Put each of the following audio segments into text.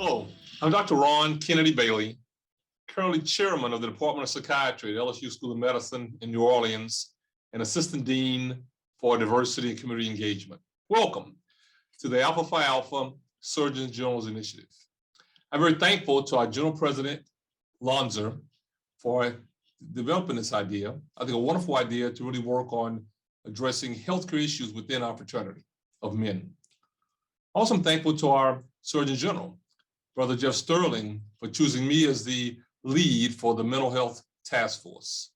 Hello, I'm Dr. Ron Kennedy Bailey, currently chairman of the Department of Psychiatry at LSU School of Medicine in New Orleans and assistant dean for diversity and community engagement. Welcome to the Alpha Phi Alpha Surgeon General's Initiative. I'm very thankful to our General President, Lonzer, for developing this idea. I think a wonderful idea to really work on addressing healthcare issues within our fraternity of men. Also, I'm thankful to our Surgeon General, Brother Jeff Sterling, for choosing me as the lead for the Mental Health Task Force.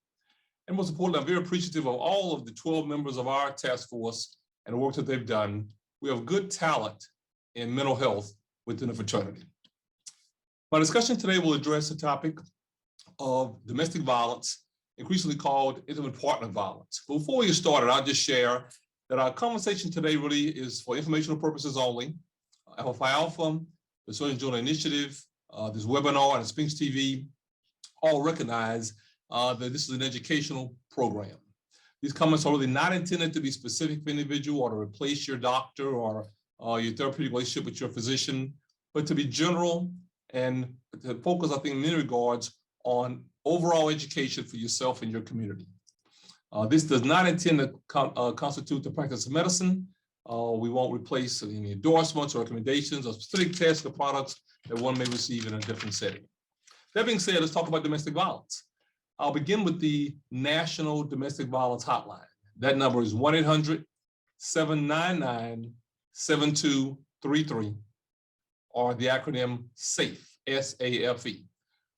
And most importantly, I'm very appreciative of all of the 12 members of our task force and the work that they've done. We have good talent in mental health within the fraternity. My discussion today will address the topic of domestic violence, increasingly called intimate partner violence. But before we get started, I'll just share that our conversation today really is for informational purposes only. Alpha Phi Alpha, the Surgeon General Initiative, this webinar and Sphinx TV all recognize that this is an educational program. These comments are really not intended to be specific for individual or to replace your doctor or your therapeutic relationship with your physician, but to be general and to focus, I think, in many regards on overall education for yourself and your community. This does not intend to constitute the practice of medicine. We won't replace any endorsements or recommendations or specific tests or products that one may receive in a different setting. That being said, let's talk about domestic violence. I'll begin with the National Domestic Violence Hotline. That number is 1-800-799-7233, or the acronym SAFE, S-A-F-E.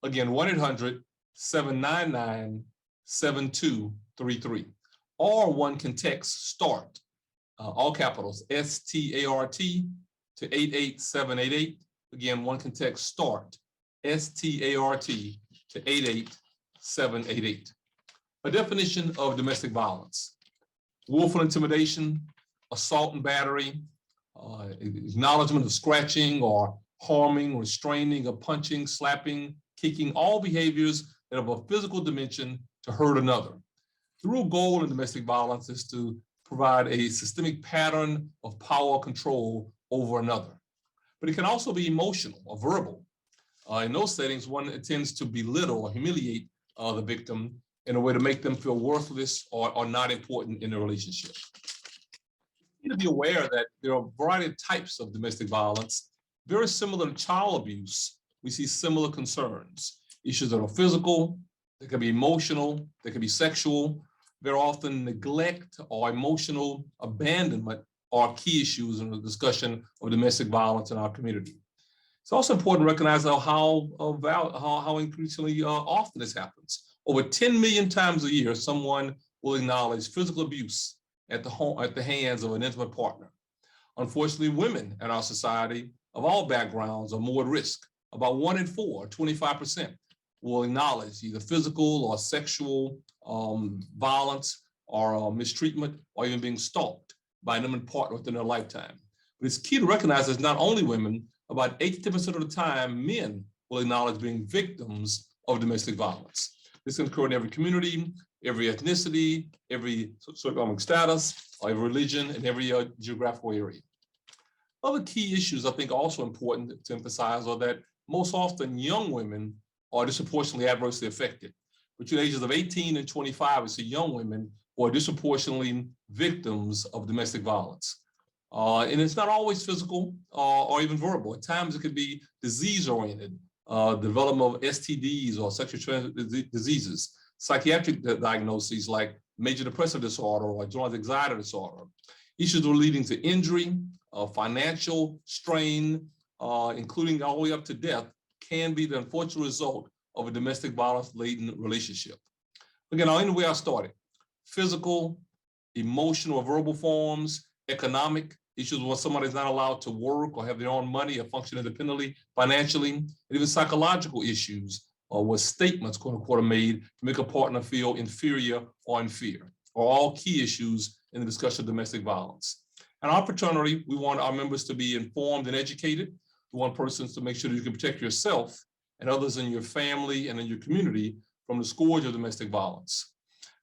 Again, 1-800-799-7233. Or one can text START, all capitals, S-T-A-R-T, to 88788. Again, one can text START, S-T-A-R-T, to 88788. A definition of domestic violence: willful intimidation, assault and battery, acknowledgement of scratching or harming, restraining, or punching, slapping, kicking, all behaviors that have a physical dimension to hurt another. The real goal in domestic violence is to provide a systemic pattern of power control over another. But it can also be emotional or verbal. In those settings, one tends to belittle or humiliate the victim in a way to make them feel worthless or not important in the relationship. You need to be aware that there are a variety of types of domestic violence. Very similar to child abuse, we see similar concerns. Issues that are physical, they can be emotional, they can be sexual. Very often neglect or emotional abandonment are key issues in the discussion of domestic violence in our community. It's also important to recognize how increasingly often this happens. Over 10 million times a year, someone will acknowledge physical abuse at the hands of an intimate partner. Unfortunately, women in our society of all backgrounds are more at risk. About 1 in 4, 25%, will acknowledge either physical or sexual violence or mistreatment or even being stalked by an intimate partner within their lifetime. But it's key to recognize that it's not only women. About 8% of the time, men will acknowledge being victims of domestic violence. This can occur in every community, every ethnicity, every socioeconomic status, every religion, and every geographical area. Other key issues I think also important to emphasize are that most often young women are disproportionately adversely affected. Between the ages of 18 and 25, we see young women who are disproportionately victims of domestic violence. And it's not always physical or even verbal. At times it could be disease-oriented, development of STDs or sexually transmitted diseases, psychiatric diagnoses like major depressive disorder or generalized anxiety disorder. Issues are leading to injury, financial strain, including all the way up to death, can be the unfortunate result of a domestic violence-laden relationship. Again, I'll end the way I started. Physical, emotional or verbal forms, economic issues when somebody is not allowed to work or have their own money or function independently financially, and even psychological issues where statements, quote unquote, are made to make a partner feel inferior or in fear, are all key issues in the discussion of domestic violence. And our fraternity, we want our members to be informed and educated. We want persons to make sure that you can protect yourself and others in your family and in your community from the scourge of domestic violence.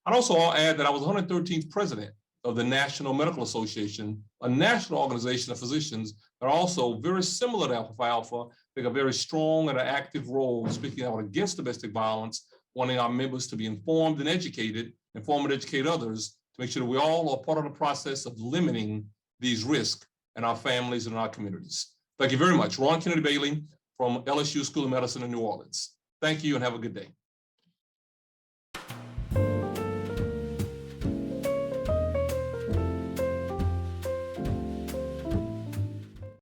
I'd also add that I was 113th president of the National Medical Association, a national organization of physicians that are also very similar to Alpha Phi Alpha. They have a very strong and active role speaking out against domestic violence, wanting our members to be informed and educated, inform and educate others to make sure that we all are part of the process of limiting these risks in our families and in our communities. Thank you very much. Ron Kennedy Bailey from LSU School of Medicine in New Orleans. Thank you and have a good day.